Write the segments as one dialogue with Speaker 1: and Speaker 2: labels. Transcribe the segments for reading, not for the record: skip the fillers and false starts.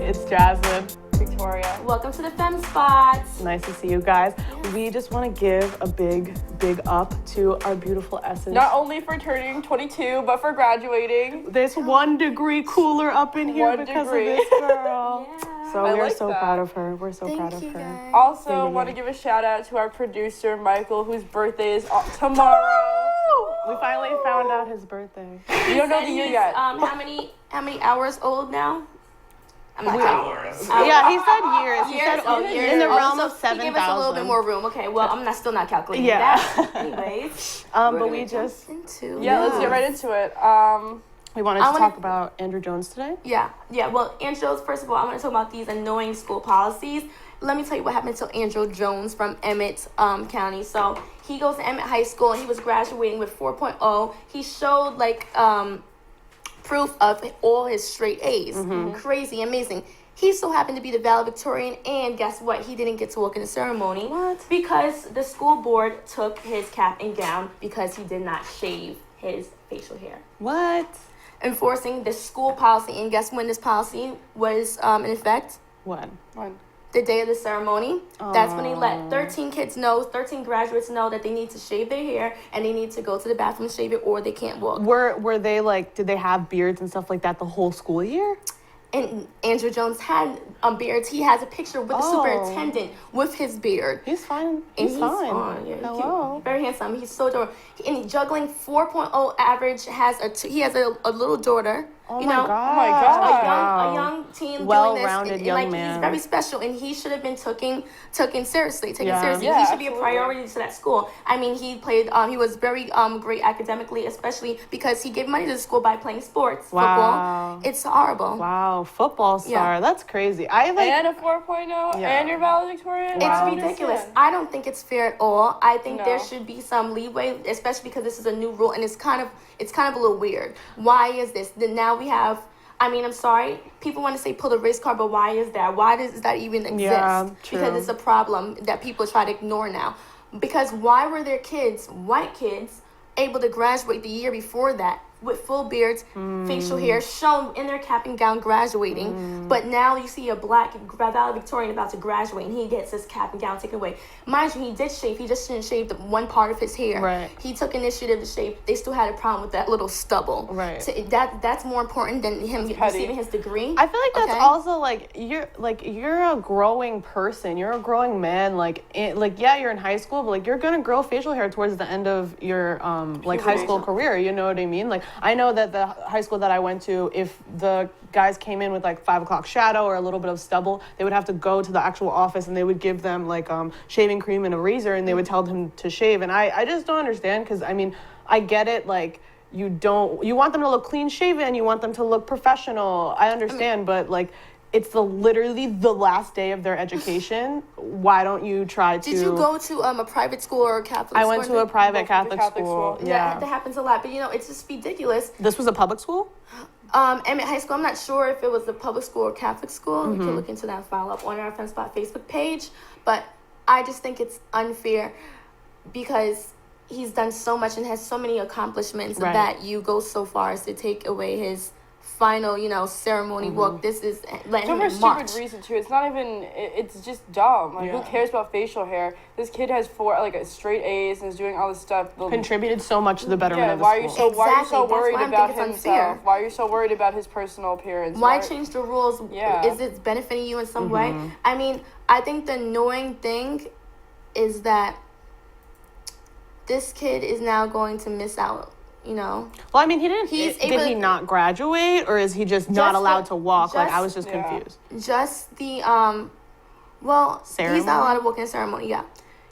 Speaker 1: It's Jasmine.
Speaker 2: Victoria. Welcome to the Femme Spot.
Speaker 1: Nice to see you guys. We just want to give a big up to our beautiful Essence.
Speaker 3: Not only for turning 22, but for graduating.
Speaker 1: There's 1 degree cooler up in here because of this girl.
Speaker 2: Yeah.
Speaker 1: So we're so proud of her. We're so proud of her.
Speaker 2: Guys.
Speaker 3: Also, want to give a shout out to our producer, Michael, whose birthday is tomorrow.
Speaker 1: We finally found out his birthday.
Speaker 3: You don't know the year yet.
Speaker 2: How many hours old now? I'm not
Speaker 4: Hours.
Speaker 1: Yeah, he said years. He said
Speaker 2: years.
Speaker 1: in the realm
Speaker 2: So
Speaker 1: of 7,000.
Speaker 2: He gave us a little bit more room. Okay, well, I'm still not calculating
Speaker 1: Yeah.
Speaker 2: that. Anyways.
Speaker 1: But we just...
Speaker 2: Let's
Speaker 3: get right into it.
Speaker 1: We wanted to talk about Andrew Jones today.
Speaker 2: Yeah. Well, Andrew Jones, first of all, I want to talk about these annoying school policies. Let me tell you what happened to Andrew Jones from Emmett County. So he goes to Emmett High School, and he was graduating with 4.0. He showed, proof of all his straight A's. Mm-hmm. Crazy, amazing. He so happened to be the valedictorian, and guess what? He didn't get to walk in the ceremony.
Speaker 1: What?
Speaker 2: Because the school board took his cap and gown because he did not shave his facial hair.
Speaker 1: What?
Speaker 2: Enforcing the school policy, and guess when this policy was in effect?
Speaker 1: When?
Speaker 2: The day of the ceremony. That's when they let 13 graduates know that they need to shave their hair and they need to go to the bathroom and shave it, or they can't walk.
Speaker 1: Were they did they have beards and stuff like that the whole school year?
Speaker 2: And Andrew Jones had beards. He has a picture with the superintendent with his beard.
Speaker 1: He's fine.
Speaker 2: And
Speaker 1: he's fine.
Speaker 2: Yeah,
Speaker 1: Hello.
Speaker 2: cute. Very handsome. He's so adorable. And juggling 4.0 average, he has a little daughter.
Speaker 1: Oh
Speaker 2: you
Speaker 1: my
Speaker 2: know,
Speaker 1: God.
Speaker 2: a young teen
Speaker 1: Well-rounded
Speaker 2: doing this,
Speaker 1: young man.
Speaker 2: He's very special, and he should have been taken seriously.
Speaker 3: Yeah,
Speaker 2: He should be a
Speaker 3: absolutely.
Speaker 2: priority to that school. I mean, he played. He was very great academically, especially because he gave money to the school by playing sports, football. It's horrible.
Speaker 1: Wow, football star.
Speaker 2: Yeah.
Speaker 1: That's crazy.
Speaker 3: And a 4.0, and your valedictorian.
Speaker 2: It's ridiculous. I don't think it's fair at all. I think
Speaker 3: No.
Speaker 2: there should be some leeway, especially because this is a new rule, and it's kind of a little weird. Why is this? Then now we have. I mean, I'm sorry. People want to say pull the race card, but why is that? Why does that even exist?
Speaker 1: Yeah, true.
Speaker 2: Because it's a problem that people try to ignore now. Because why were there white kids, able to graduate the year before that with full beards, facial hair, shown in their cap and gown graduating, but now you see a black valedictorian about to graduate and he gets his cap and gown taken away. Mind you, he did shave. He just didn't shave the one part of his hair.
Speaker 1: Right.
Speaker 2: He took initiative to shave. They still had a problem with that little stubble.
Speaker 1: Right.
Speaker 2: So that's more important than him receiving his degree.
Speaker 1: I feel like that's also you're a growing person. You're a growing man. You're in high school, but you're gonna grow facial hair towards the end of your high school career. You know what I mean? I know that the high school that I went to, if the guys came in with 5 o'clock shadow or a little bit of stubble, they would have to go to the actual office and they would give them shaving cream and a razor and they would tell them to shave. And I just don't understand, because I mean, I get it. You want them to look clean shaven, you want them to look professional. I understand, but it's literally the last day of their education. Why don't you try to...
Speaker 2: Did you go to a private school or a Catholic school?
Speaker 1: I went to a private Catholic school.
Speaker 2: Yeah, that happens a lot. But, it's just ridiculous.
Speaker 1: This was a public school?
Speaker 2: Emmett High School. I'm not sure if it was a public school or Catholic school. We can look into that and follow up on our Femme Spot Facebook page. But I just think it's unfair because he's done so much and has so many accomplishments that you go so far as to take away his final, ceremony walk. This is letting him march.
Speaker 3: Stupid reason too. It's not even. It's just dumb. Who cares about facial hair? This kid has 4 straight A's and is doing all this stuff.
Speaker 1: Contributed so much to the betterment of the
Speaker 3: why
Speaker 1: school.
Speaker 3: why are you so
Speaker 2: Exactly.
Speaker 3: worried
Speaker 2: That's why I
Speaker 3: about
Speaker 2: think it's
Speaker 3: himself?
Speaker 2: unfair.
Speaker 3: Why are you so worried about his personal appearance?
Speaker 2: Why change the rules?
Speaker 3: Yeah.
Speaker 2: Is it benefiting you in some way? I mean, I think the annoying thing is that this kid is now going to miss out.
Speaker 1: Well, I mean, he didn't. Did he not graduate, or is he just not allowed to walk? I was just confused.
Speaker 2: Just the
Speaker 1: ceremony?
Speaker 2: He's not allowed to walk in a ceremony. Yeah,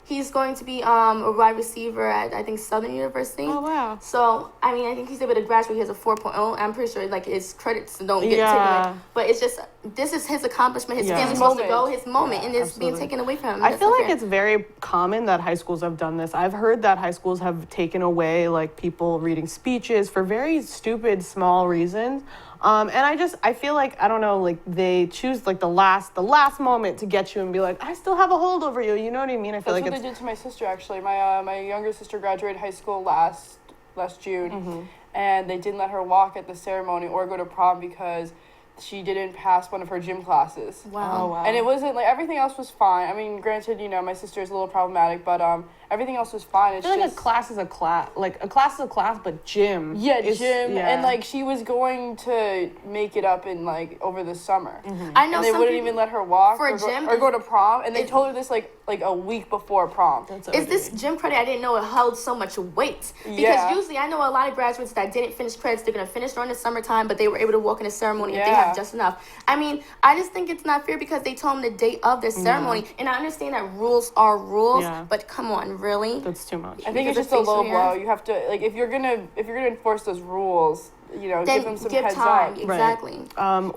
Speaker 2: he's going to be a wide receiver at I think Southern University.
Speaker 1: Oh wow!
Speaker 2: So I mean, I think he's able to graduate. He has a 4.0. I'm pretty sure his credits don't get taken away. But it's just this is his accomplishment. His family's supposed to go. His moment, and it's being taken away from him.
Speaker 1: I feel like it's very common that high schools have done this. I've heard that high schools have taken away people reading speeches for very stupid small reasons. And I feel I don't know, they choose the last moment to get you and be I still have a hold over you. You know what I mean? I feel
Speaker 3: That's what they did to my sister, actually. My younger sister graduated high school last June, and they didn't let her walk at the ceremony or go to prom because she didn't pass one of her gym classes.
Speaker 2: Wow.
Speaker 1: Oh, wow.
Speaker 3: And it wasn't like everything else was fine. I mean, granted, you know, my sister is a little problematic, but everything else was fine. It's
Speaker 1: I feel like
Speaker 3: just
Speaker 1: a class is a class. Like a class is a class, but gym.
Speaker 3: yeah,
Speaker 1: is,
Speaker 3: gym,
Speaker 1: yeah.
Speaker 3: and like she was going to make it up in like over the summer.
Speaker 2: I know
Speaker 3: And they
Speaker 2: some
Speaker 3: wouldn't
Speaker 2: people,
Speaker 3: even let her walk
Speaker 2: for
Speaker 3: or,
Speaker 2: a gym
Speaker 3: go to prom, and they
Speaker 2: is-
Speaker 3: told her this like a week before prom.
Speaker 1: That's
Speaker 2: is this
Speaker 1: OD.
Speaker 2: gym credit? I didn't know it held so much weight. Because
Speaker 3: Yeah.
Speaker 2: usually I know a lot of graduates that didn't finish credits, they're going to finish during the summertime, but they were able to walk in a ceremony if they
Speaker 3: Yeah.
Speaker 2: have just enough. I mean, I just think it's not fair because they told them the date of their ceremony. And I understand that rules are rules,
Speaker 1: Yeah.
Speaker 2: but come on, really?
Speaker 1: That's too much.
Speaker 3: I think it's
Speaker 2: Because
Speaker 3: just a
Speaker 2: of
Speaker 3: low
Speaker 2: facial hair?
Speaker 3: blow. You have to like if you're gonna enforce those rules, you know,
Speaker 2: Then
Speaker 3: give them some
Speaker 2: give
Speaker 3: heads
Speaker 2: time.
Speaker 3: up.
Speaker 2: Exactly.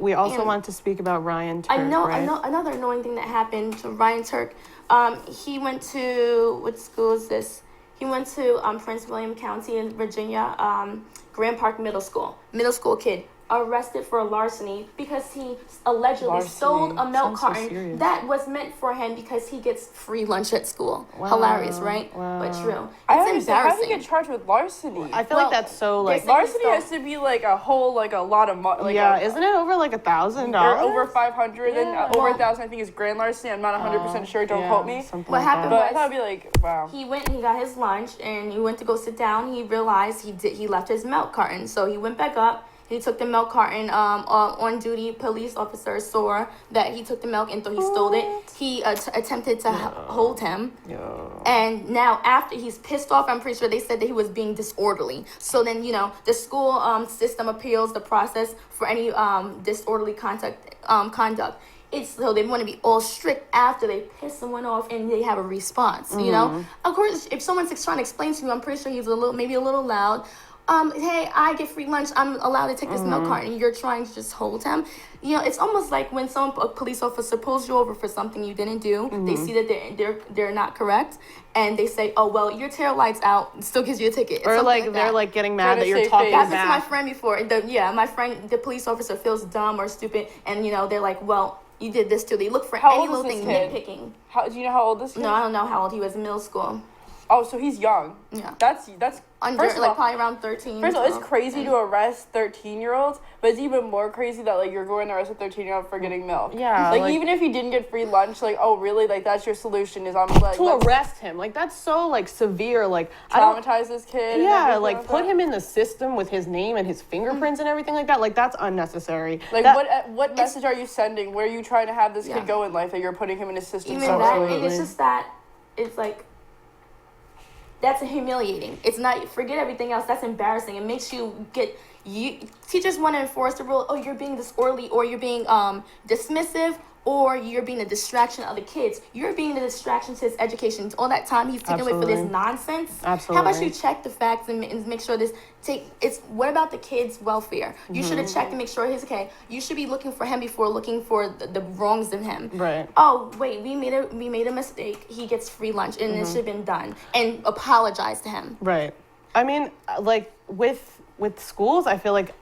Speaker 1: We also
Speaker 2: And
Speaker 1: want to speak about Ryan Turk,
Speaker 2: I know,
Speaker 1: right?
Speaker 2: another annoying thing that happened to Ryan Turk. He went to, what school is this? He went to Prince William County in Virginia, Grand Park Middle school kid, arrested for larceny because he allegedly
Speaker 3: Larceny.
Speaker 2: stole a milk
Speaker 1: Sounds so
Speaker 2: carton
Speaker 1: serious.
Speaker 2: that was meant for him because he gets free lunch at school.
Speaker 1: Wow,
Speaker 2: Hilarious, right?
Speaker 1: wow.
Speaker 2: But true.
Speaker 3: I
Speaker 2: It's
Speaker 3: understand. How do you
Speaker 2: embarrassing.
Speaker 3: get charged with larceny?
Speaker 1: I feel
Speaker 2: Well,
Speaker 1: like that's so like.
Speaker 2: they-
Speaker 3: Larceny
Speaker 2: stole-
Speaker 3: has to be like a whole like a lot of money. Like
Speaker 1: yeah, isn't it over like $1,000?
Speaker 3: or over 500 and
Speaker 1: Yeah.
Speaker 3: over
Speaker 2: Well-
Speaker 3: 1,000 I think is grand larceny. I'm not 100% sure, don't
Speaker 1: Yeah,
Speaker 3: quote me.
Speaker 1: something
Speaker 2: What
Speaker 1: like
Speaker 2: happened
Speaker 1: that.
Speaker 3: But I thought it'd be like, wow.
Speaker 2: He went and he got his lunch and he went to go sit down. He realized he left his milk carton. So he went back up. He took the milk carton. On duty police officer saw that he took the milk and thought he stole it. He attempted to hold him.
Speaker 1: Yo.
Speaker 2: And now after he's pissed off, I'm pretty sure they said that he was being disorderly. So then, you know, the school system appeals the process for any disorderly conduct. It's so they want to be all strict after they piss someone off and they have a response. You know, of course, if someone's trying to explain to you, I'm pretty sure he's maybe a little loud. Hey, I get free lunch. I'm allowed to take this milk carton. And you're trying to just hold him. You know, it's almost like when a police officer pulls you over for something you didn't do. They see that they're not correct, and they say, "Oh well, your tail light's out." It still gives you a ticket. It's
Speaker 1: Or
Speaker 2: something
Speaker 1: like
Speaker 2: that.
Speaker 1: they're like getting mad
Speaker 3: Trying
Speaker 1: that
Speaker 3: to
Speaker 1: you're
Speaker 3: save
Speaker 1: talking
Speaker 3: face.
Speaker 2: That happened to my
Speaker 1: back.
Speaker 2: friend before. My friend, the police officer feels dumb or stupid, and you know they're like, "Well, you did this too." They look for
Speaker 3: How
Speaker 2: any
Speaker 3: old is
Speaker 2: little
Speaker 3: this
Speaker 2: thing
Speaker 3: kid?
Speaker 2: nitpicking.
Speaker 3: Do you know how old this kid
Speaker 2: No,
Speaker 3: is?
Speaker 2: I don't know how old he was in middle school.
Speaker 3: Oh, so he's young.
Speaker 2: Yeah.
Speaker 3: That's
Speaker 2: Under
Speaker 3: first of
Speaker 2: like
Speaker 3: all,
Speaker 2: probably around 13.
Speaker 3: First of all, it's
Speaker 2: 12.
Speaker 3: crazy to arrest 13-year-olds, but it's even more crazy that like you're going to arrest a 13-year-old for getting milk.
Speaker 1: Yeah,
Speaker 3: Like
Speaker 1: like-
Speaker 3: even if you didn't get free lunch, like oh really? Like that's your solution is I'm like
Speaker 1: To
Speaker 3: let's
Speaker 1: arrest him, like that's so like severe. Like I don't.
Speaker 3: traumatize this kid. and
Speaker 1: Yeah,
Speaker 3: everything
Speaker 1: like put
Speaker 3: that.
Speaker 1: him in the system with his name and his fingerprints and everything like that. Like that's unnecessary.
Speaker 3: Like
Speaker 1: That-
Speaker 3: what message are you sending? Where are you trying to have this
Speaker 2: Yeah.
Speaker 3: kid go in life that you're putting him in a system
Speaker 2: Even
Speaker 3: so
Speaker 2: that,
Speaker 3: early?
Speaker 2: and it's just that it's like that's humiliating. It's not forget everything else. That's embarrassing. It makes you teachers want to enforce the rule. Oh, you're being disorderly, or you're being dismissive, or you're being a distraction to other kids. You're being a distraction to his education. All that time he's taking away for this
Speaker 1: Absolutely.
Speaker 2: nonsense. How about
Speaker 1: Absolutely.
Speaker 2: you check the facts and make sure it's what about the kids' welfare? You should have checked and make sure he's okay. You should be looking for him before looking for the wrongs in him.
Speaker 1: Right.
Speaker 2: Oh wait, we made a mistake. He gets free lunch and it should have been done. And apologize to him.
Speaker 1: Right. I mean, like with schools, I feel like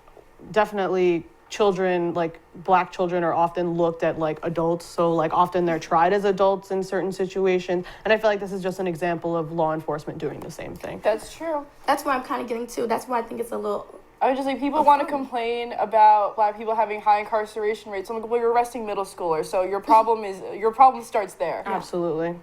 Speaker 1: definitely children, like black children, are often looked at like adults. So like often they're tried as adults in certain situations. And I feel like this is just an example of law enforcement doing the same thing.
Speaker 3: That's true.
Speaker 2: That's where I'm kind of getting to. That's why I think it's a little.
Speaker 3: I was just like, people want to complain about black people having high incarceration rates. I'm like, well, you're arresting middle schoolers, so your problem starts there.
Speaker 1: Absolutely.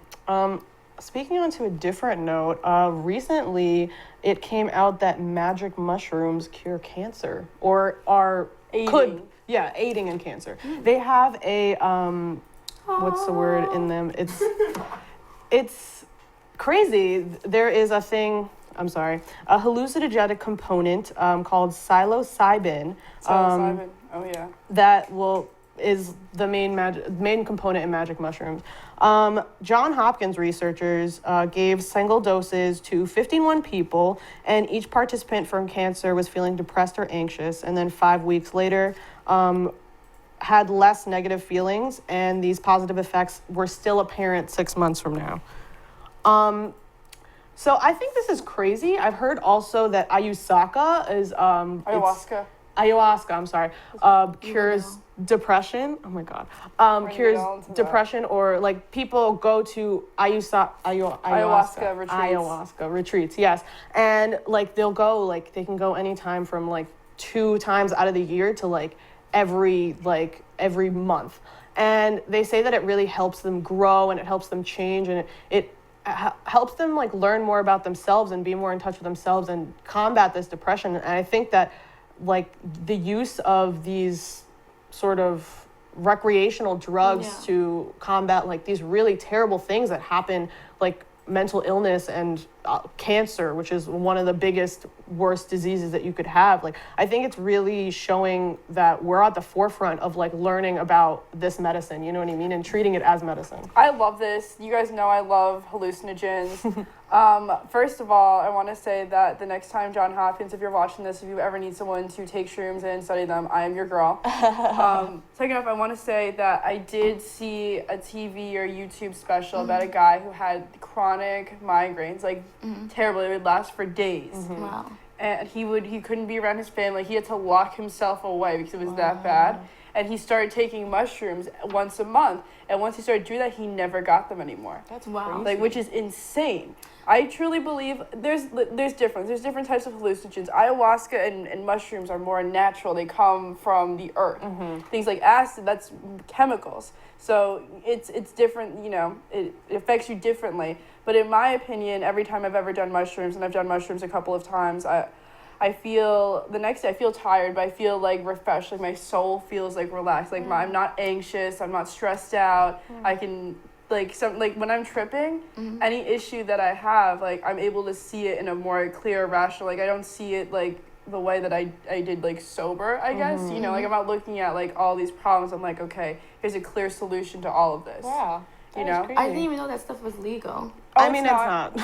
Speaker 1: Speaking on to a different note, recently it came out that magic mushrooms cure cancer or are aiding in cancer. They have a what's the word in them? It's crazy. There is a thing. I'm sorry, a hallucinogenic component called psilocybin.
Speaker 3: Simon. Oh yeah.
Speaker 1: That is the main component in magic mushrooms. John Hopkins researchers gave single doses to 51 people, and each participant from cancer was feeling depressed or anxious, and then 5 weeks later had less negative feelings, and these positive effects were still apparent 6 months from now. So I think this is crazy. I've heard also that ayahuasca is ayahuasca, I'm sorry, cures depression. Oh my God. Cures depression, or like people go to ayahuasca retreats, yes. And like they can go anytime from like 2 times out of the year to like every month. And they say that it really helps them grow and it helps them change, and it helps them like learn more about themselves and be more in touch with themselves and combat this depression. And I think that like the use of these sort of recreational drugs to combat like these really terrible things that happen, like mental illness and cancer, which is one of the biggest, worst diseases that you could have. Like, I think it's really showing that we're at the forefront of like learning about this medicine, you know what I mean? And treating it as medicine.
Speaker 3: I love this. You guys know I love hallucinogens. First of all, I want to say that the next time John Hopkins, if you're watching this, if you ever need someone to take shrooms and study them, I am your girl. Second off, I want to say that I did see a TV or YouTube special about a guy who had chronic migraines, like terrible. It would last for days.
Speaker 2: Wow.
Speaker 3: And he couldn't be around his family. He had to lock himself away because it was that bad. And he started taking mushrooms once a month. And once he started doing that, he never got them anymore.
Speaker 1: That's
Speaker 2: wow.
Speaker 3: Like, which is insane. I truly believe there's difference. There's different types of hallucinogens. Ayahuasca and mushrooms are more natural. They come from the earth. Things like acid, that's chemicals. So it's different, you know, it affects you differently. But in my opinion, every time I've ever done mushrooms, and I've done mushrooms a couple of times, I feel, the next day I feel tired, but I feel like refreshed, like my soul feels like relaxed. Like I'm not anxious, I'm not stressed out. I can, like when I'm tripping, any issue that I have, like I'm able to see it in a more clear, rational, like I don't see it like the way that I did like sober, I guess. You know, like I'm not looking at like all these problems. I'm like, okay, here's a clear solution to all of this.
Speaker 1: Wow.
Speaker 3: You know?
Speaker 2: I didn't even know that stuff was legal.
Speaker 1: I mean, it's not.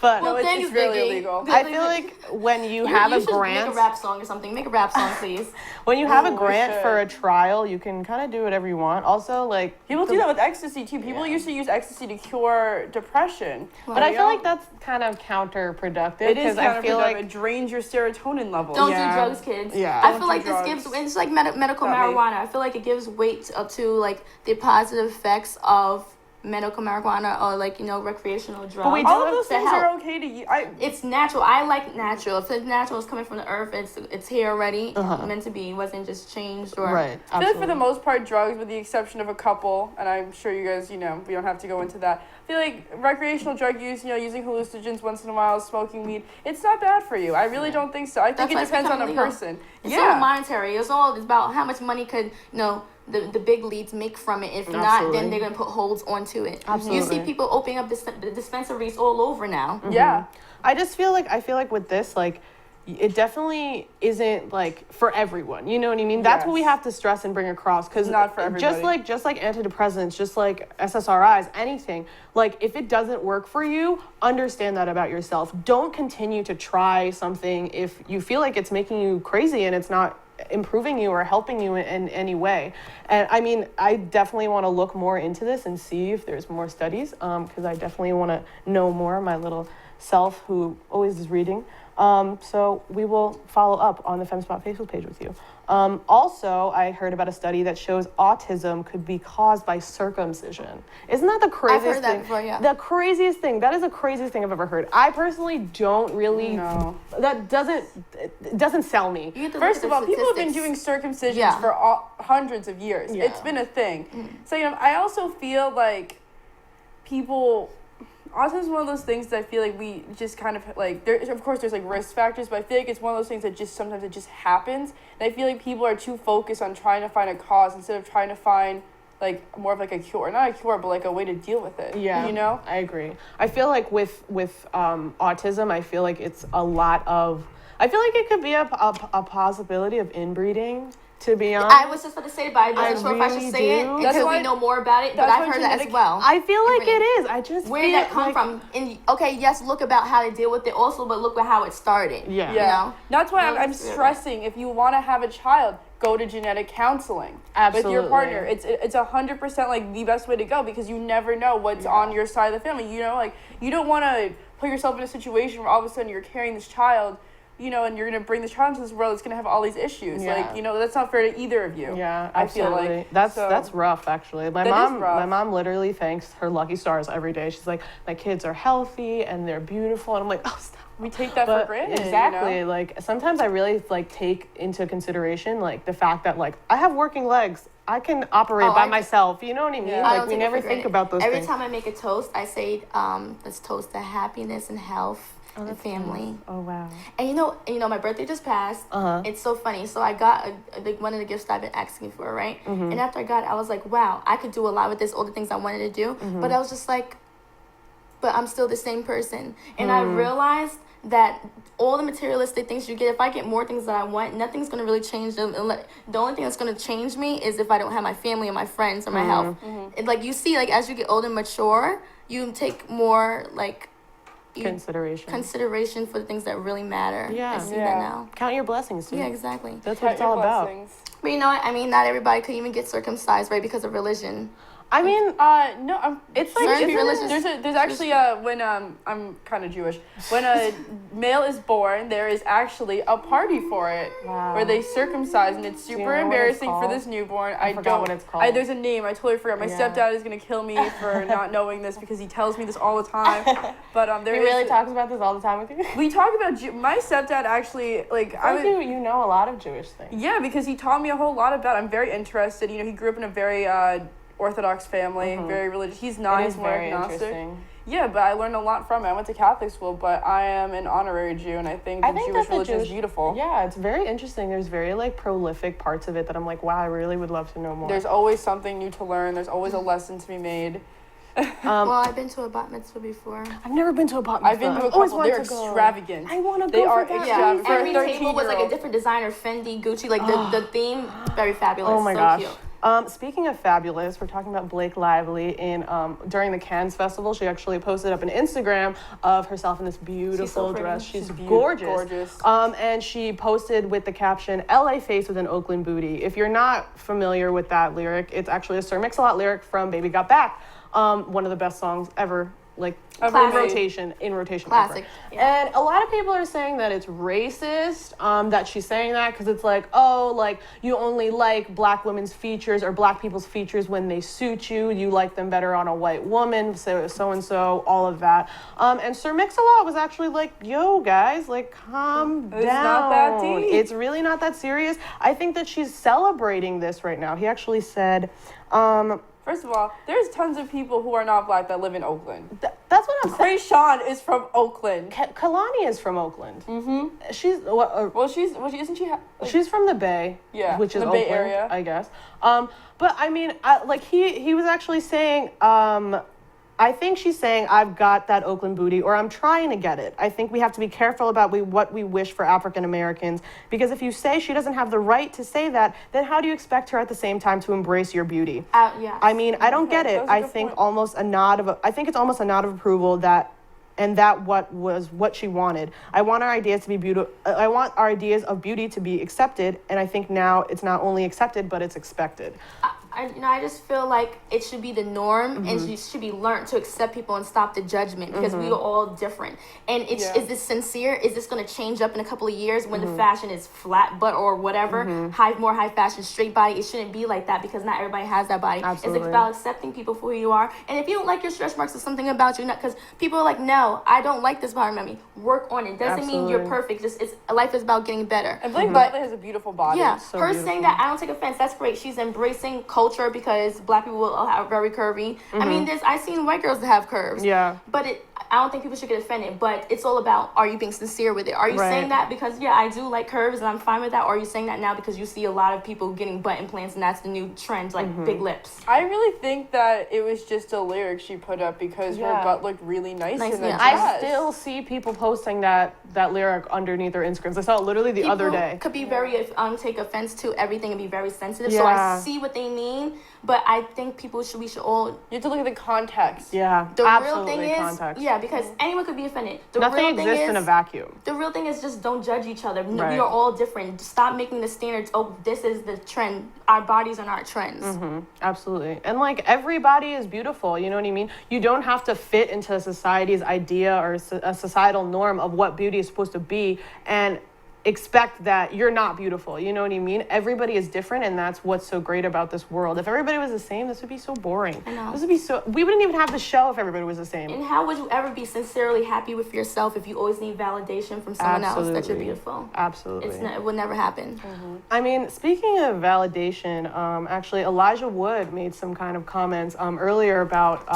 Speaker 1: But
Speaker 2: Well,
Speaker 3: no,
Speaker 2: thank
Speaker 3: it's
Speaker 2: you,
Speaker 3: really
Speaker 2: Biggie.
Speaker 3: illegal.
Speaker 1: I feel like when you have a
Speaker 2: should
Speaker 1: grant,
Speaker 2: make a rap song or something. Make a rap song, please.
Speaker 1: when you have a
Speaker 3: Ooh, we
Speaker 1: grant for a
Speaker 3: should.
Speaker 1: trial, you can kind of do whatever you want. Also, like
Speaker 3: People do that with ecstasy too. People used to use ecstasy to cure depression.
Speaker 1: But I feel like that's kind of counterproductive.
Speaker 3: It is
Speaker 1: I feel
Speaker 3: counterproductive.
Speaker 1: like
Speaker 3: It drains your serotonin levels.
Speaker 2: Don't
Speaker 1: Yeah.
Speaker 2: do drugs, kids.
Speaker 1: Yeah.
Speaker 2: I
Speaker 3: Don't
Speaker 2: feel
Speaker 3: do
Speaker 2: like
Speaker 3: drugs.
Speaker 2: this gives, it's like medical
Speaker 3: Not me.
Speaker 2: marijuana. I feel like it gives weight up to like the positive effects of medical marijuana or like, you know, recreational drugs.
Speaker 1: But we do
Speaker 3: All of
Speaker 1: have
Speaker 3: those
Speaker 2: to
Speaker 3: things
Speaker 2: help.
Speaker 3: are okay to use.
Speaker 2: It's natural. I like natural. If it's natural, it's coming from the earth. It's here already, meant to be. It wasn't just changed or
Speaker 1: right.
Speaker 3: I feel like for the most part, drugs, with the exception of a couple, and I'm sure you guys, you know, we don't have to go into that. I feel like recreational drug use, you know, using hallucinogens once in a while, smoking weed, it's not bad for you. I really don't think so. I think
Speaker 2: That's why
Speaker 3: it
Speaker 2: it's
Speaker 3: depends on a
Speaker 2: becoming legal.
Speaker 3: person.
Speaker 2: It's all monetary. It's all about how much money could, you know, the big leads make from it. If not, then they're gonna put holds onto it.
Speaker 1: Absolutely.
Speaker 2: You see people opening up the dispensaries all over now.
Speaker 3: Yeah.
Speaker 1: I feel like with this, like, it definitely isn't like for everyone. You know what I mean? That's what we
Speaker 3: Yes.
Speaker 1: have to stress and bring across, because
Speaker 3: Not for everybody.
Speaker 1: just like antidepressants, just like SSRIs, anything. Like, if it doesn't work for you, understand that about yourself. Don't continue to try something if you feel like it's making you crazy and it's not improving you or helping you in any way. And I mean, I definitely want to look more into this and see if there's more studies, because I definitely want to know more, my little self who always is reading. So we will follow up on the Femme Spot Facebook page with you. Also, I heard about a study that shows autism could be caused by circumcision. Isn't that the craziest
Speaker 2: I've heard that
Speaker 1: thing?
Speaker 2: before, yeah.
Speaker 1: The craziest thing. That is the craziest thing I've ever heard. I personally don't really.
Speaker 3: No.
Speaker 1: That doesn't sell me.
Speaker 2: You have to
Speaker 3: First
Speaker 2: look
Speaker 3: of
Speaker 2: at
Speaker 3: all,
Speaker 2: the
Speaker 3: people have been doing
Speaker 2: statistics.
Speaker 3: circumcisions for hundreds of years.
Speaker 1: Yeah.
Speaker 3: It's been a thing. So, you know, I also feel like autism is one of those things that I feel like we just kind of like, of course there's like risk factors, but I feel like it's one of those things that just sometimes it just happens. And I feel like people are too focused on trying to find a cause instead of trying to find like more of like a cure, not a cure, but like a way to deal with it.
Speaker 1: Yeah,
Speaker 3: you know,
Speaker 1: I agree. I feel like with autism, I feel like it's a lot of. I feel like it could be a possibility of inbreeding. To be honest,
Speaker 2: I was just about to say, but I wasn't sure if I
Speaker 1: really
Speaker 2: should say it
Speaker 1: do.
Speaker 2: until
Speaker 3: That's why-
Speaker 2: we know more about it. But
Speaker 3: that's
Speaker 2: I've
Speaker 3: why
Speaker 2: heard that as
Speaker 3: genetic-
Speaker 2: well.
Speaker 1: I feel like
Speaker 2: Inbreeding.
Speaker 1: it is. I just
Speaker 2: Where did
Speaker 1: feel
Speaker 2: that come
Speaker 1: like,
Speaker 2: from? And okay, yes, look about how they deal with it also, but look at how it started.
Speaker 1: Yeah.
Speaker 2: You know?
Speaker 3: That's why
Speaker 2: No,
Speaker 3: I'm
Speaker 2: it's really-
Speaker 3: stressing. If you want to have a child, go to genetic counseling with
Speaker 1: Absolutely.
Speaker 3: your partner. It's 100% like the best way to go, because you never know what's on your side of the family. You know, like you don't want to put yourself in a situation where all of a sudden you're carrying this child, you know, and you're going to bring this child into this world that's going to have all these issues.
Speaker 1: Yeah.
Speaker 3: Like, you know, that's not fair to either of you.
Speaker 1: Yeah,
Speaker 3: I feel
Speaker 1: absolutely.
Speaker 3: like.
Speaker 1: That's
Speaker 3: So-
Speaker 1: that's rough, actually.
Speaker 3: That is rough.
Speaker 1: My mom literally thanks her lucky stars every day. She's like, my kids are healthy and they're beautiful, and I'm like, oh, stop.
Speaker 3: we take that for granted.
Speaker 1: Exactly.
Speaker 3: You know?
Speaker 1: Like sometimes I really like take into consideration like the fact that like I have working legs. I can operate by myself. You know what I mean?
Speaker 3: Yeah.
Speaker 1: Like we never think about those things.
Speaker 2: Every time I make a toast, I say, let's toast to happiness and health and family.
Speaker 1: Nice. Oh wow.
Speaker 2: And you know, my birthday just passed. It's so funny. So I got like one of the gifts that I've been asking for, right? And after I got it, I was like, wow, I could do a lot with this, all the things I wanted to do. But I was just like, but I'm still the same person. And I realized that all the materialistic things you get, if I get more things that I want, nothing's going to really change them. The only thing that's going to change me is if I don't have my family or my friends or my health. Like you see, like as you get older and mature, you take more like consideration for the things that really matter.
Speaker 1: Yeah.
Speaker 2: I see that now.
Speaker 1: Count your blessings too.
Speaker 2: Yeah, exactly.
Speaker 1: That's what it's all about.
Speaker 2: But you know what? I mean, not everybody could even get circumcised, right, because of religion.
Speaker 1: I mean,
Speaker 3: no,
Speaker 1: it's like
Speaker 3: there's actually when I'm kind of Jewish. When a male is born, there is actually a party for it where they circumcise, and it's super embarrassing for this newborn. I forgot what it's called. There's a name. I totally forgot. My stepdad is gonna kill me for not knowing this because he tells me this all the time. But
Speaker 1: he really talks about this all the time with you.
Speaker 3: We talk about my stepdad actually like.
Speaker 1: You know a lot of Jewish things.
Speaker 3: Yeah, because he taught me a whole lot about it. I'm very interested. You know, he grew up in a very Orthodox family, very religious. He's not. He's more agnostic. Yeah, but I learned a lot from it. I went to Catholic school, but I am an honorary Jew, and I think the Jewish religion is beautiful.
Speaker 1: Yeah, it's very interesting. There's very like prolific parts of it that I'm like, wow, I really would love to know more.
Speaker 3: There's always something new to learn. There's always a lesson to be made.
Speaker 2: Well, I've been to a bat mitzvah before.
Speaker 1: I've never been to a bat mitzvah.
Speaker 3: I've been to a couple. They're extravagant.
Speaker 1: I want to go.
Speaker 3: They are extravagant.
Speaker 2: Every table was like a different designer, Fendi, Gucci, like the theme, very fabulous.
Speaker 1: Oh my
Speaker 2: so
Speaker 1: gosh.
Speaker 2: Cute.
Speaker 1: Speaking of fabulous, we're talking about Blake Lively during the Cannes Festival. She actually posted up an Instagram of herself in this beautiful dress. She's gorgeous. And she posted with the caption, LA face with an Oakland booty. If you're not familiar with that lyric, it's actually a Sir Mix-a-Lot lyric from Baby Got Back. One of the best songs ever. Like in rotation
Speaker 2: classic.
Speaker 1: And a lot of people are saying that it's racist, that she's saying that because it's like, oh, like you only like black women's features or black people's features when they suit you. You like them better on a white woman, so and so, all of that. And Sir Mix-a-Lot was actually like, yo guys, like calm down. It's not that deep. It's really not that serious. I think that she's celebrating this right now. He actually said,
Speaker 3: first of all, there's tons of people who are not black that live in Oakland.
Speaker 1: That's what I'm saying.
Speaker 3: Chrispin is from Oakland.
Speaker 1: Kalani is from Oakland. She's
Speaker 3: isn't she?
Speaker 1: She's from the Bay.
Speaker 3: Yeah,
Speaker 1: which is
Speaker 3: the
Speaker 1: Oakland,
Speaker 3: Bay Area,
Speaker 1: I guess. But I mean, he was actually saying, I think she's saying, I've got that Oakland booty, or I'm trying to get it. I think we have to be careful about what we wish for African Americans, because if you say she doesn't have the right to say that, then how do you expect her at the same time to embrace your beauty?
Speaker 2: Yeah.
Speaker 1: I mean, I don't get it. I think it's almost a nod of approval that what she wanted. I want our ideas to be beautiful. I want our ideas of beauty to be accepted, and I think now it's not only accepted, but it's expected.
Speaker 2: I just feel like it should be the norm, and you should be learned to accept people and stop the judgment, because we are all different. And is this sincere? Is this going to change up in a couple of years when the fashion is flat butt or whatever, more high fashion, straight body? It shouldn't be like that, because not everybody has that body.
Speaker 1: Absolutely.
Speaker 2: It's about accepting people for who you are. And if you don't like your stretch marks, or something about you, because people are like, no, I don't like this part of me. Work on it. Doesn't mean you're perfect. Just life is about getting better.
Speaker 3: And Blake Lively has a beautiful body.
Speaker 2: Yeah,
Speaker 1: so
Speaker 2: her
Speaker 1: beautiful.
Speaker 2: saying that, I don't take offense. That's great. She's embracing culture, because black people are very curvy. I mean, I've seen white girls that have curves.
Speaker 1: Yeah.
Speaker 2: But I don't think people should get offended. But it's all about, are you being sincere with it? Are you saying that because, I do like curves and I'm fine with that? Or are you saying that now because you see a lot of people getting butt implants and that's the new trend, like big lips?
Speaker 3: I really think that it was just a lyric she put up because her butt looked really nice in the dress.
Speaker 1: I still see people posting that lyric underneath their Instagrams. I saw it literally the other day.
Speaker 2: Could be very take offense to everything and be very sensitive. So I see what they mean, but I think we should all.
Speaker 3: You have to look at the context.
Speaker 1: Yeah,
Speaker 2: the
Speaker 1: absolutely
Speaker 2: real thing
Speaker 1: context.
Speaker 2: is, because anyone could be offended.
Speaker 1: Nothing exists in a vacuum.
Speaker 2: The real thing is just don't judge each other. We are all different. Stop making the standards. Oh, this is the trend. Our bodies are not trends.
Speaker 1: Absolutely. And like everybody is beautiful. You know what I mean? You don't have to fit into society's idea or a societal norm of what beauty is supposed to be. And expect that you're not beautiful. You know what I mean? Everybody is different, and that's what's so great about this world. If everybody was the same, this would be so boring.
Speaker 2: I know.
Speaker 1: This would be so. We wouldn't even have the show if everybody was the same.
Speaker 2: And how would you ever be sincerely happy with yourself if you always need validation from someone else that you're beautiful?
Speaker 1: Absolutely.
Speaker 2: It would never happen.
Speaker 1: I mean, speaking of validation, actually, Elijah Wood made some kind of comments earlier about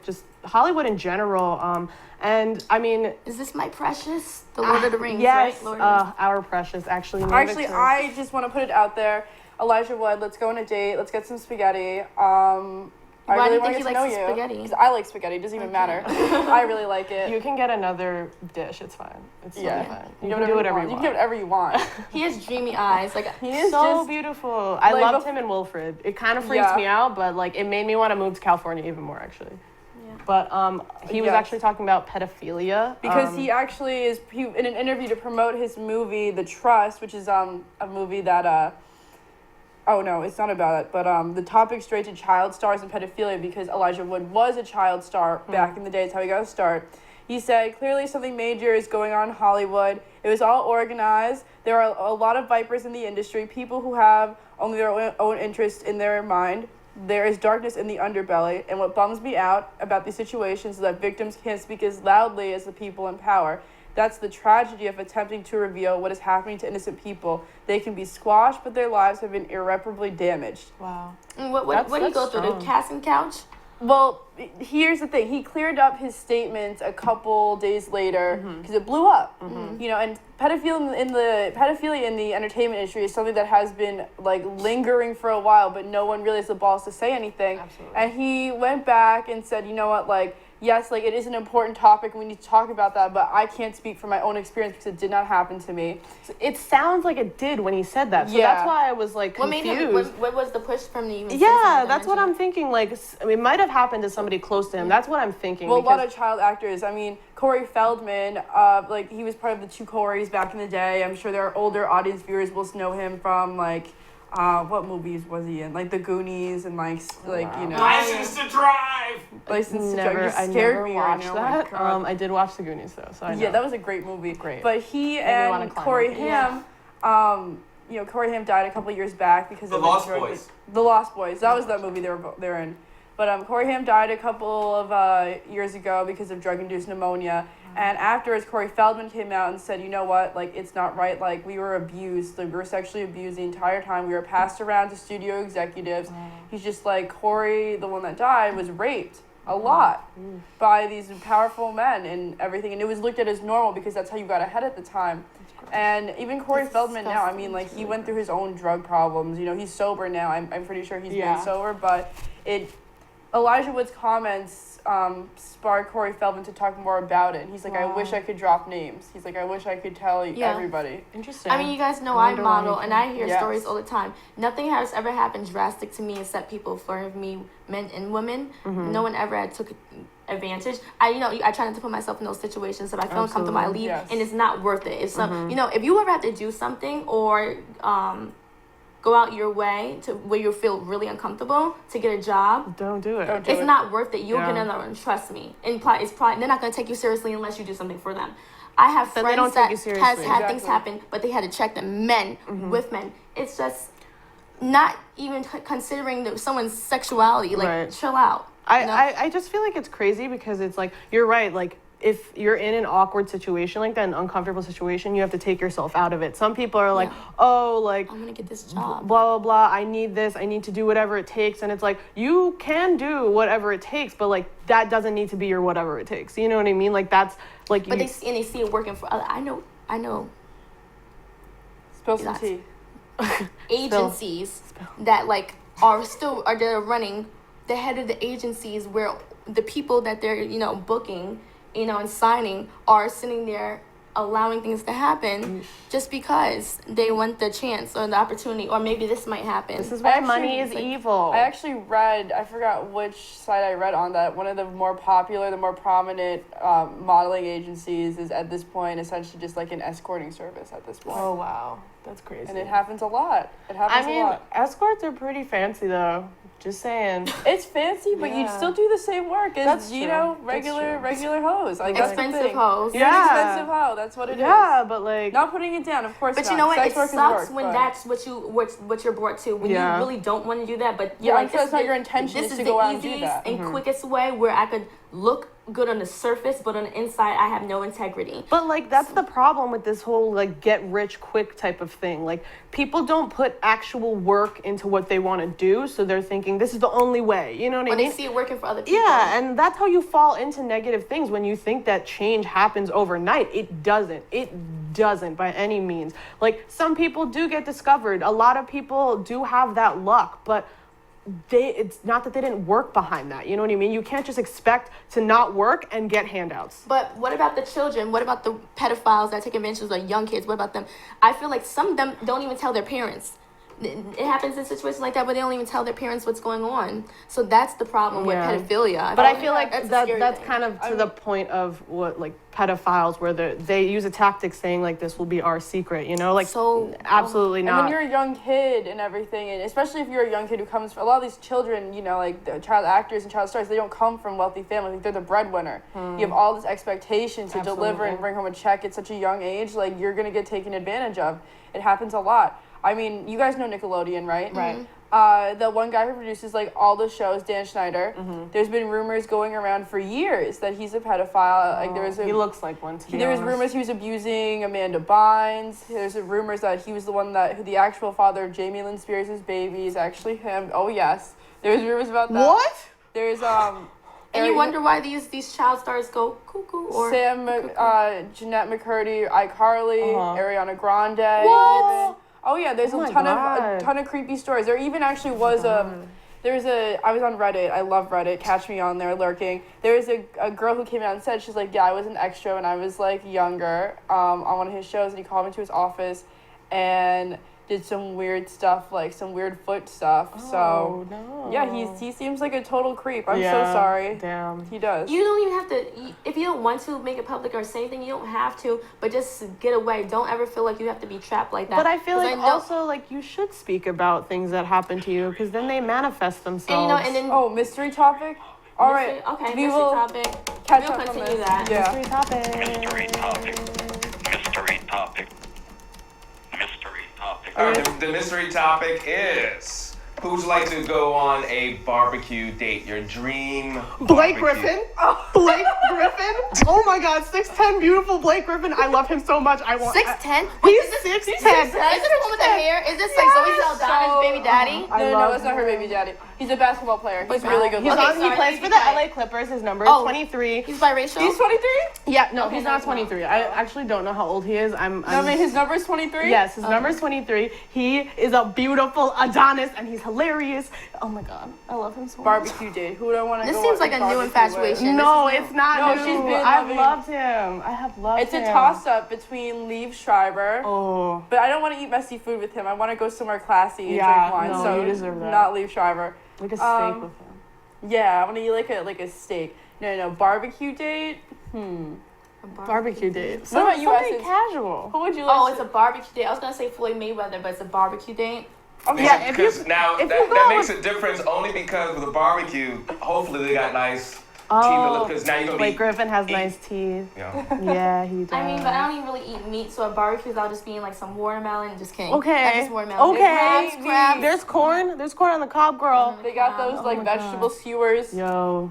Speaker 1: just Hollywood in general. And I mean,
Speaker 2: is this my precious? The Lord of the Rings,
Speaker 1: yes,
Speaker 2: right? Lord
Speaker 1: our precious. Actually,
Speaker 3: I just want to put it out there. Elijah Wood, let's go on a date. Let's get some spaghetti. I
Speaker 2: Why
Speaker 3: really
Speaker 2: do you
Speaker 3: want
Speaker 2: think
Speaker 3: to
Speaker 2: he
Speaker 3: get to know
Speaker 2: likes
Speaker 3: you.
Speaker 2: spaghetti?
Speaker 3: Because I like spaghetti. It doesn't even matter. I really like it.
Speaker 1: You can get another dish. It's fine. It's totally fine. You can do whatever you want.
Speaker 3: You can do whatever you want.
Speaker 2: He has dreamy eyes. Like
Speaker 1: he is so beautiful. I loved him in Wilfred. It kind of freaks me out, but like it made me want to move to California even more, actually. Yeah. But he was actually talking about pedophilia
Speaker 3: because he actually is in an interview to promote his movie The Trust, which is a movie that oh no, it's not about it, but the topic straight to child stars and pedophilia because Elijah Wood was a child star back in the day. It's how he got a start. He said, clearly something major is going on in Hollywood. It was all organized. There are a lot of vipers in the industry, people who have only their own interest in their mind. There is darkness in the underbelly, and what bums me out about these situations is that victims can't speak as loudly as the people in power. That's the tragedy of attempting to reveal what is happening to innocent people. They can be squashed, but their lives have been irreparably damaged.
Speaker 1: Wow.
Speaker 2: And what did he go through? The casting couch?
Speaker 3: Well, here's the thing. He cleared up his statements a couple days later because it blew up. You know, and pedophilia in the entertainment industry is something that has been like lingering for a while, but no one really has the balls to say anything.
Speaker 1: Absolutely.
Speaker 3: And he went back and said, you know what, like, yes, like, it is an important topic, and we need to talk about that, but I can't speak from my own experience because it did not happen to me.
Speaker 1: It sounds like it did when he said that, so that's why I was, like, confused.
Speaker 2: What made him, what was the push from the even
Speaker 1: Yeah, that's what I'm thinking, like, it might have happened to somebody close to him. That's what I'm thinking.
Speaker 3: Well, a lot of child actors, I mean, Corey Feldman, like, he was part of the two Coreys back in the day. I'm sure there are older audience viewers will know him from, like, what movies was he in? Like The Goonies and you know.
Speaker 4: License to Drive.
Speaker 3: License to Drive. You scared me right now.
Speaker 1: That. I did watch The Goonies though, so I know.
Speaker 3: Yeah, that was a great movie. Great. But he and Corey Haim, you know, Corey Haim died a couple years back because of
Speaker 4: The Lost Boys.
Speaker 3: The Lost Boys. That was that movie they're in. But Corey Haim died a couple of years ago because of drug-induced pneumonia. And afterwards, Corey Feldman came out and said, you know what, like, it's not right. Like, we were abused. Like, we were sexually abused the entire time. We were passed around to studio executives. He's just like, Corey, the one that died, was raped a lot by these powerful men and everything. And it was looked at as normal because that's how you got ahead at the time. And even Corey Feldman now, I mean, like, he went through his own drug problems. You know, he's sober now. I'm pretty sure he's been sober. But Elijah Wood's comments sparked Corey Feldman to talk more about it. And he's like, I wish I could drop names. He's like, I wish I could tell everybody.
Speaker 1: Interesting.
Speaker 2: I mean, you guys know I model, and I hear stories all the time. Nothing has ever happened drastic to me except people flirting with me, men and women. No one ever took advantage. I try not to put myself in those situations. If I feel uncomfortable, I leave, and it's not worth it. If if you ever have to do something or go out your way to where you feel really uncomfortable to get a job,
Speaker 1: don't do it.
Speaker 2: It's not worth it. You'll get another one. Trust me. And it's probably they're not going to take you seriously unless you do something for them. I have friends that has had things happen, but they had to check them men with men. It's just not even considering someone's sexuality. Like, chill out.
Speaker 1: I just feel like it's crazy because it's like, you're right, like, if you're in an awkward situation like that, an uncomfortable situation, you have to take yourself out of it. Some people are like, oh, like,
Speaker 2: I'm gonna get this job.
Speaker 1: Blah, blah, blah. I need this. I need to do whatever it takes. And it's like, you can do whatever it takes, but like, that doesn't need to be your whatever it takes. You know what I mean? Like, that's like,
Speaker 2: but they see it working for other. I know.
Speaker 3: Spill some tea.
Speaker 2: Agencies that like they're running the head of the agencies where the people that they're booking and signing are sitting there allowing things to happen just because they want the chance or the opportunity, or maybe this might happen.
Speaker 1: This is why money is evil.
Speaker 3: I actually read, I forgot which site I read on that, one of the more popular, the more prominent modeling agencies is at this point essentially just like an escorting service at this point.
Speaker 1: Oh, wow. That's crazy.
Speaker 3: And it happens a lot. It happens a lot.
Speaker 1: Escorts are pretty fancy though. Just saying.
Speaker 3: It's fancy, but you still do the same work as, regular hoes. Like,
Speaker 2: expensive hoes.
Speaker 3: You're an expensive hoe. That's what it is.
Speaker 1: Yeah, but like...
Speaker 3: Not putting it down, of course
Speaker 2: But
Speaker 3: not.
Speaker 2: you know what?
Speaker 3: Sex
Speaker 2: It
Speaker 3: work
Speaker 2: sucks
Speaker 3: is work,
Speaker 2: when that's what you're brought to. When you really don't want to do that, but
Speaker 3: yeah, like, that's not your intention is to go out and do that.
Speaker 2: This is the easiest and quickest way where I could look good on the surface, but on the inside, I have no integrity.
Speaker 1: But like that's the problem with this whole like get rich quick type of thing. Like people don't put actual work into what they want to do, so they're thinking this is the only way. You know what I mean?
Speaker 2: They see it working for other people.
Speaker 1: Yeah, and that's how you fall into negative things when you think that change happens overnight. It doesn't. It doesn't by any means. Like some people do get discovered. A lot of people do have that luck, but it's not that they didn't work behind that. You know what I mean? You can't just expect to not work and get handouts.
Speaker 2: But what about the children? What about the pedophiles that take advantage of like young kids? What about them? I feel like some of them don't even tell their parents. It happens in situations like that, but they don't even tell their parents what's going on. So that's the problem with pedophilia.
Speaker 1: But I feel like that's kind of to the point of what like pedophiles, where they use a tactic saying like this will be our secret, you know, like so absolutely not.
Speaker 3: And when you're a young kid and everything, and especially if you're a young kid who comes from a lot of these children, you know, like the child actors and child stars, they don't come from wealthy families. Like they're the breadwinner. You have all this expectation to deliver and bring home a check at such a young age. Like you're gonna get taken advantage of. It happens a lot. I mean, you guys know Nickelodeon, right?
Speaker 1: Right.
Speaker 3: The one guy who produces like all the shows, Dan Schneider. There's been rumors going around for years that he's a pedophile. Like
Speaker 1: he looks like one. To be
Speaker 3: there was
Speaker 1: honest.
Speaker 3: rumors he was abusing Amanda Bynes. There's rumors that he was the one who the actual father of Jamie Lynn Spears' baby is actually him. Oh yes, there's rumors about that.
Speaker 1: What?
Speaker 3: There's
Speaker 2: And you wonder why these child stars go cuckoo or
Speaker 3: Sam, Jeanette McCurdy, iCarly, Ariana Grande.
Speaker 2: What?
Speaker 3: Even. Oh yeah, there's a ton of creepy stories. There even actually was I was on Reddit. I love Reddit. Catch me on there lurking. There was a girl who came out and said, she's like, yeah, I was an extra when I was like younger on one of his shows, and he called me to his office and did some weird stuff, like some weird foot stuff. Yeah, he seems like a total creep. I'm so sorry.
Speaker 1: Damn.
Speaker 3: He does.
Speaker 2: You don't even have to, if you don't want to make it public or say anything, you don't have to, but just get away. Don't ever feel like you have to be trapped like that.
Speaker 1: But I feel like also like you should speak about things that happen to you, because then they manifest themselves.
Speaker 2: And then
Speaker 3: mystery topic? All right.
Speaker 2: Okay,
Speaker 3: we
Speaker 2: mystery
Speaker 3: will
Speaker 2: topic.
Speaker 3: Catch
Speaker 2: we'll
Speaker 3: up
Speaker 2: continue
Speaker 3: on this.
Speaker 2: that.
Speaker 3: Yeah.
Speaker 1: Mystery topic.
Speaker 4: Mystery topic. Mystery topic. Mystery topic.
Speaker 5: The mystery topic is: who would you like to go on a barbecue date? Your dream
Speaker 1: Blake
Speaker 5: barbecue.
Speaker 1: Griffin. Blake Griffin. Oh my God, 6'10", beautiful Blake Griffin. I love him so much. I want.
Speaker 2: 6'10"?
Speaker 1: He's 6'10".
Speaker 2: Is this the one with the hair? Is this like Zoe Saldana's baby daddy?
Speaker 3: No, it's not her baby daddy. He's a basketball player. He's really good.
Speaker 1: He
Speaker 2: sorry,
Speaker 1: plays for the LA Clippers. His number is 23.
Speaker 2: He's biracial?
Speaker 3: He's 23?
Speaker 1: Yeah, no, he's not 23. I actually don't know how old he is.
Speaker 3: His number is 23?
Speaker 1: Yes, his number is 23. He is a beautiful Adonis, and he's hilarious. Oh my God, I love him so much.
Speaker 3: Barbecue date. Who would I want to go
Speaker 2: This seems like a new infatuation.
Speaker 1: No, it's not
Speaker 3: No,
Speaker 1: new.
Speaker 3: she's been
Speaker 1: I've
Speaker 3: loving-
Speaker 1: loved him. I have loved him.
Speaker 3: It's a toss-up between Liev Schreiber.
Speaker 1: Oh.
Speaker 3: But I don't want to eat messy food with him. I want to go somewhere classy and
Speaker 1: Yeah,
Speaker 3: drink wine.
Speaker 1: no,
Speaker 3: So
Speaker 1: you deserve that.
Speaker 3: not Liev Schreiber.
Speaker 1: Like a steak with him.
Speaker 3: Yeah, I want to eat like a steak. No, barbecue date.
Speaker 1: Barbecue date.
Speaker 3: What about you,
Speaker 1: Something
Speaker 3: Essence?
Speaker 1: casual.
Speaker 3: Who would you like?
Speaker 2: Oh, it's a barbecue date. I was gonna say Floyd Mayweather, but it's a barbecue date.
Speaker 3: Okay.
Speaker 1: Yeah, if you-
Speaker 5: Because now
Speaker 1: if you
Speaker 5: that
Speaker 1: go
Speaker 5: makes a difference only because with a barbecue, hopefully they got nice teeth.
Speaker 1: Oh,
Speaker 5: Because now you're gonna
Speaker 1: Blake
Speaker 5: be.
Speaker 1: Griffin has nice teeth. Yeah, he does.
Speaker 2: I mean, but I don't even really eat meat, so at barbecues I'll just be in like some watermelon. Just kidding.
Speaker 1: Okay.
Speaker 2: Just watermelon.
Speaker 1: Okay.
Speaker 2: Crabs.
Speaker 1: There's corn. There's corn on the cob, girl.
Speaker 3: They got those like
Speaker 1: my
Speaker 3: vegetable skewers.
Speaker 1: Yo.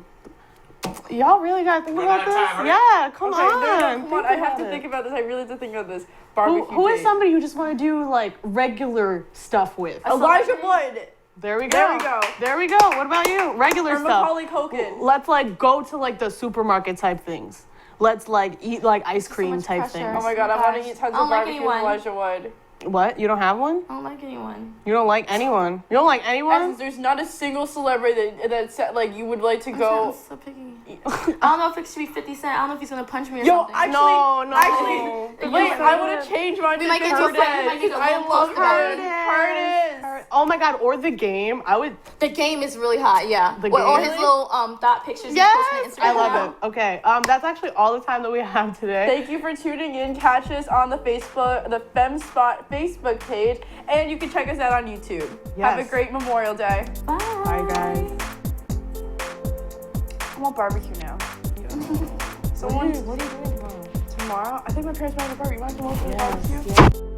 Speaker 1: Y'all really gotta think
Speaker 5: Run
Speaker 1: about
Speaker 5: out of
Speaker 1: this?
Speaker 5: time, hurry.
Speaker 1: Yeah, come
Speaker 3: Okay,
Speaker 1: on.
Speaker 3: come on. I have to
Speaker 1: about
Speaker 3: think
Speaker 1: it.
Speaker 3: about this. I really have to think about this. Barbecue
Speaker 1: Who is
Speaker 3: date.
Speaker 1: somebody you just want to do like regular stuff with?
Speaker 3: Elijah Wood.
Speaker 1: There we go.
Speaker 3: There we go.
Speaker 1: There we go. What about you? Regular
Speaker 3: Or
Speaker 1: stuff.
Speaker 3: Macaulay Culkin.
Speaker 1: Let's like go to like the supermarket type things. Let's like eat like ice cream
Speaker 2: much
Speaker 1: type
Speaker 2: pressure.
Speaker 1: things.
Speaker 3: Oh my god, I want to eat tons
Speaker 2: I don't
Speaker 3: of
Speaker 2: like
Speaker 3: barbecue with
Speaker 2: anyone.
Speaker 3: Elijah Wood.
Speaker 1: What? You don't have one?
Speaker 2: I don't like anyone.
Speaker 1: You don't like anyone? You don't like anyone?
Speaker 3: Essence, there's not a single celebrity that's like you would like to
Speaker 2: I'm
Speaker 3: go.
Speaker 2: so picky. I don't know if it should be 50 Cent. I don't know if he's gonna punch me or
Speaker 3: Yo,
Speaker 2: something.
Speaker 3: actually,
Speaker 1: No.
Speaker 3: actually, wait, I want to change mine
Speaker 2: We
Speaker 3: to
Speaker 2: might get to a
Speaker 3: Curtis.
Speaker 2: fight. We might get to a
Speaker 3: I
Speaker 2: little
Speaker 3: love
Speaker 2: close about it.
Speaker 3: Curtis.
Speaker 1: Oh my god, or the game.
Speaker 2: The game is really hot, yeah.
Speaker 1: The
Speaker 2: Or
Speaker 1: game?
Speaker 2: his little thought pictures.
Speaker 1: Yes,
Speaker 2: he posted on
Speaker 1: I
Speaker 2: Instagram.
Speaker 1: love it. Okay, that's actually all the time that we have today.
Speaker 3: Thank you for tuning in. Catch us on the Femme Spot Facebook page, and you can check us out on YouTube. Have a
Speaker 1: Yes.
Speaker 3: great Memorial Day.
Speaker 2: Bye.
Speaker 1: Bye, guys.
Speaker 3: I want barbecue now.
Speaker 1: What are you doing tomorrow?
Speaker 3: Tomorrow? I think my parents might have a barbecue. You want to come over for the
Speaker 1: Yes,
Speaker 3: barbecue?
Speaker 1: yes.